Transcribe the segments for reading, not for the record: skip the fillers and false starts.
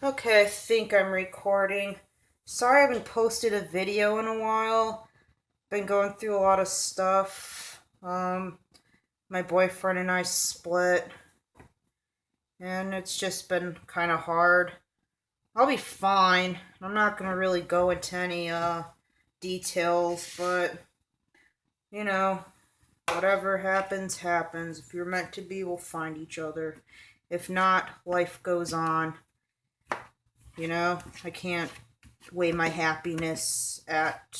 Okay, I think I'm recording. Sorry I haven't posted a video in a while. Been going through a lot of stuff. My boyfriend and I split, and it's just been kind of hard. I'll be fine. I'm not gonna really go into any details, but you know, whatever happens, happens. If you're meant to be, we'll find each other. If not, life goes on. I can't weigh my happiness at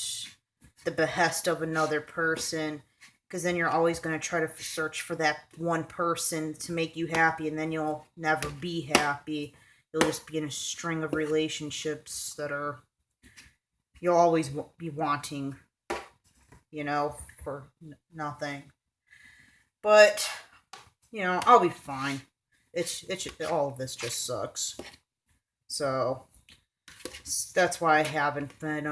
the behest of another person, because then you're always going to try to search for that one person to make you happy, and then you'll never be happy. You'll just be in a string of relationships that are you'll always be wanting, for nothing. But I'll be fine. It's all of this just sucks. So that's why I haven't been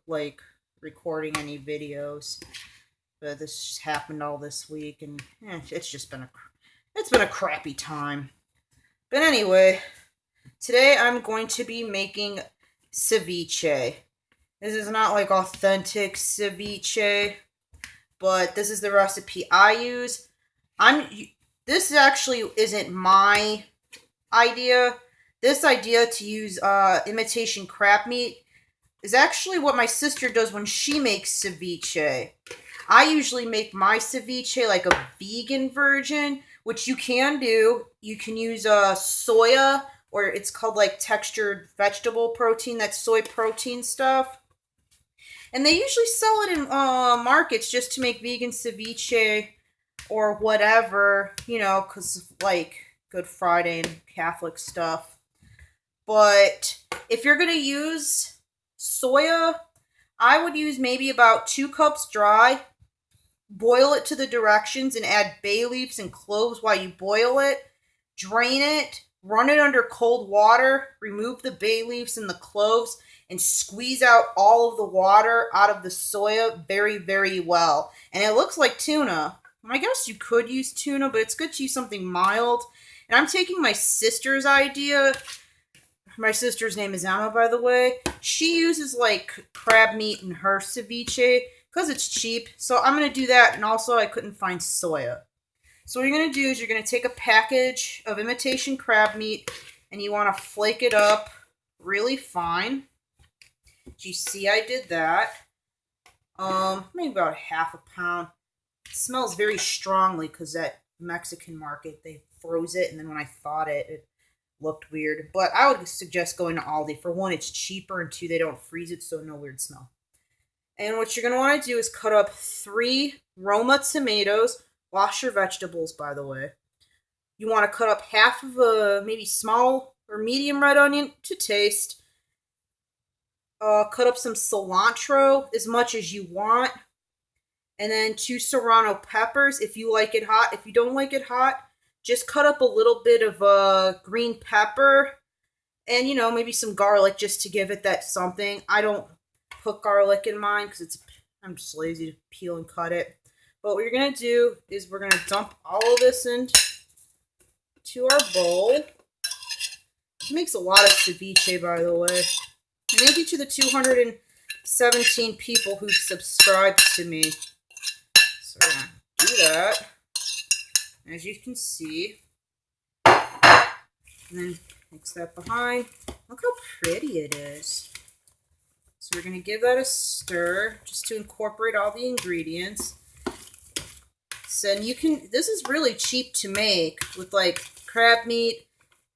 like recording any videos. But this just happened all this week, and it's been a crappy time. But anyway, today I'm going to be making ceviche. This is not like authentic ceviche, but this is the recipe I use. This actually isn't my idea. This idea to use imitation crab meat is actually what my sister does when she makes ceviche. I usually make my ceviche like a vegan version, which you can do. You can use soya, or it's called like textured vegetable protein, that's soy protein stuff. And they usually sell it in markets just to make vegan ceviche or whatever, because like Good Friday and Catholic stuff. But if you're going to use soya, I would use maybe about 2 cups dry. Boil it to the directions and add bay leaves and cloves while you boil it. Drain it, run it under cold water, remove the bay leaves and the cloves, and squeeze out all of the water out of the soya very, very well. And it looks like tuna. I guess you could use tuna, but it's good to use something mild. And I'm taking my sister's idea. My sister's name is Emma, by the way. She uses like crab meat in her ceviche because it's cheap. So I'm going to do that. And also, I couldn't find soya. So what you're going to do is you're going to take a package of imitation crab meat and you want to flake it up really fine. Do you see I did that? Maybe about half a pound. It smells very strongly because that Mexican market, they froze it, and then when I thawed it, it looked weird. But I would suggest going to Aldi. For one, it's cheaper, and two, they don't freeze it, so no weird smell. And what you're going to want to do is cut up 3 Roma tomatoes. Wash your vegetables, by the way. You want to cut up half of a maybe small or medium red onion to taste. Cut up some cilantro, as much as you want. And then 2 serrano peppers if you like it hot. If you don't like it hot, just cut up a little bit of green pepper. And, maybe some garlic just to give it that something. I don't put garlic in mine because I'm just lazy to peel and cut it. But what you're going to do is we're going to dump all of this into our bowl. It makes a lot of ceviche, by the way. And thank you to the 217 people who subscribed to me. So we're going to do that. As you can see. And then mix that behind. Look how pretty it is. So we're going to give that a stir just to incorporate all the ingredients. So this is really cheap to make with like crab meat,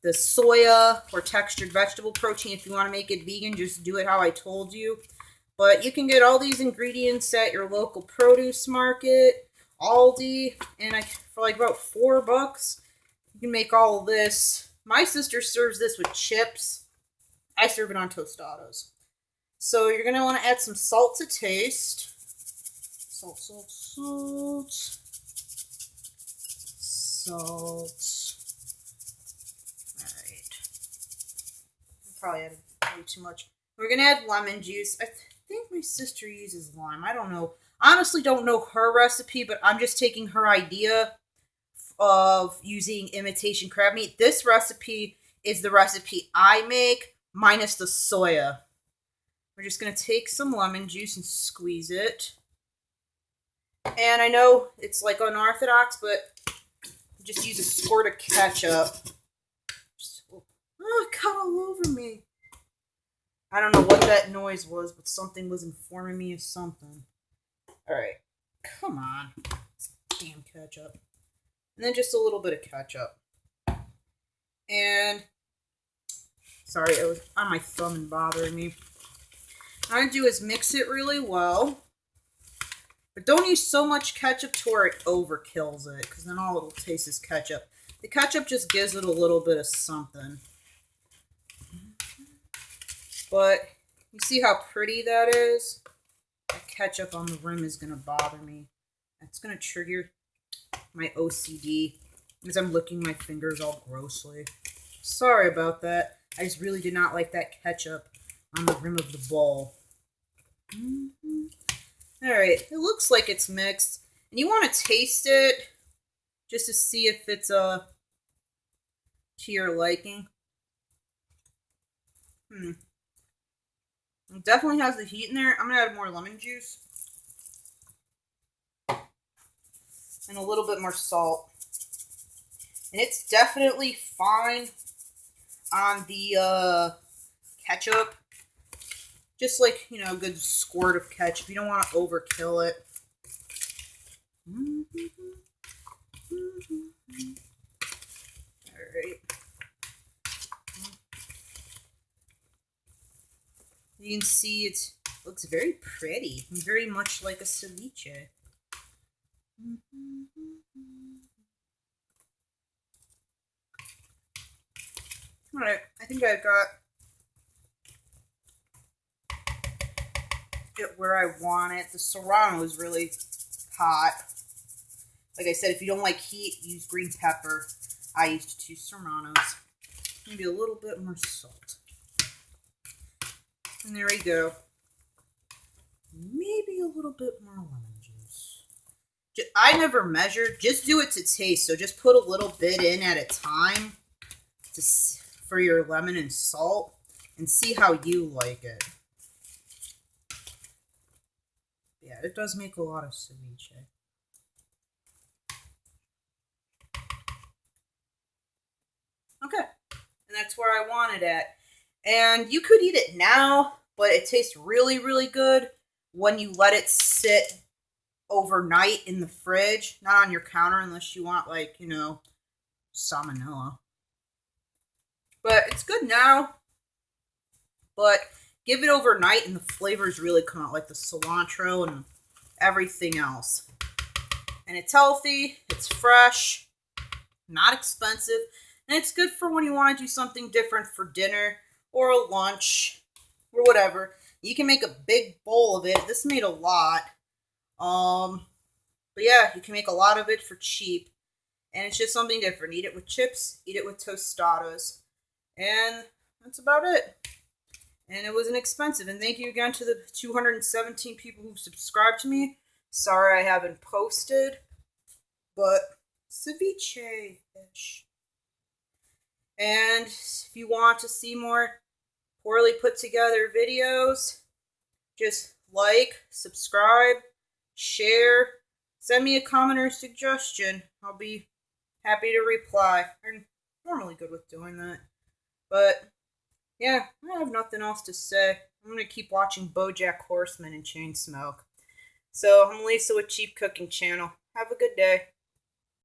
the soya, or textured vegetable protein. If you want to make it vegan, just do it how I told you. But you can get all these ingredients at your local produce market, Aldi, and for like about $4, you can make all of this. My sister serves this with chips. I serve it on tostados. So you're going to want to add some salt to taste. Salt. Alright. I probably added way too much. We're going to add lemon juice. I think my sister uses lime. I don't know. Honestly, don't know her recipe, but I'm just taking her idea of using imitation crab meat. This recipe is the recipe I make, minus the soya. We're just going to take some lemon juice and squeeze it. And I know it's like unorthodox, but just use a squirt of ketchup. Oh, it got all over me. I don't know what that noise was, but something was informing me of something. Alright. Come on. Damn ketchup. And then just a little bit of ketchup. And sorry, it was on my thumb and bothering me. What I do is mix it really well. But don't use so much ketchup to where it overkills it, because then all it'll taste is ketchup. The ketchup just gives it a little bit of something. But you see how pretty that is? The ketchup on the rim is going to bother me. That's going to trigger my OCD because I'm licking my fingers all grossly. Sorry about that. I just really did not like that ketchup on the rim of the bowl. Alright, it looks like it's mixed. And you want to taste it just to see if it's to your liking. It definitely has the heat in there. I'm going to add more lemon juice. And a little bit more salt. And it's definitely fine on the ketchup. Just like, you know, a good squirt of ketchup. You don't want to overkill it. Alright. You can see it looks very pretty. Very much like a ceviche. Alright, I think I've got it where I want it. The serrano is really hot. Like I said, if you don't like heat, use green pepper. I used 2 serranos. Maybe a little bit more salt. And there we go. Maybe a little bit more lemon juice. I never measured. Just do it to taste. So just put a little bit in at a time for your lemon and salt and see how you like it. Yeah, it does make a lot of ceviche. Okay, and that's where I want it at. And you could eat it now, but it tastes really, really good when you let it sit overnight in the fridge. Not on your counter unless you want, like, you know, salmonella. But it's good now. But give it overnight and the flavors really come out, like the cilantro and everything else. And it's healthy, it's fresh, not expensive, and it's good for when you want to do something different for dinner or a lunch or whatever. You can make a big bowl of it. This made a lot. But yeah, you can make a lot of it for cheap. And it's just something different. Eat it with chips, eat it with tostadas. And that's about it. And it wasn't expensive. And thank you again to the 217 people who subscribed to me. Sorry I haven't posted. But ceviche-ish. And if you want to see more poorly put together videos, just like, subscribe, share, send me a comment or a suggestion. I'll be happy to reply. I'm normally good with doing that. But yeah, I have nothing else to say. I'm going to keep watching BoJack Horseman and Chain Smoke. So I'm Lisa with Cheap Cooking Channel. Have a good day.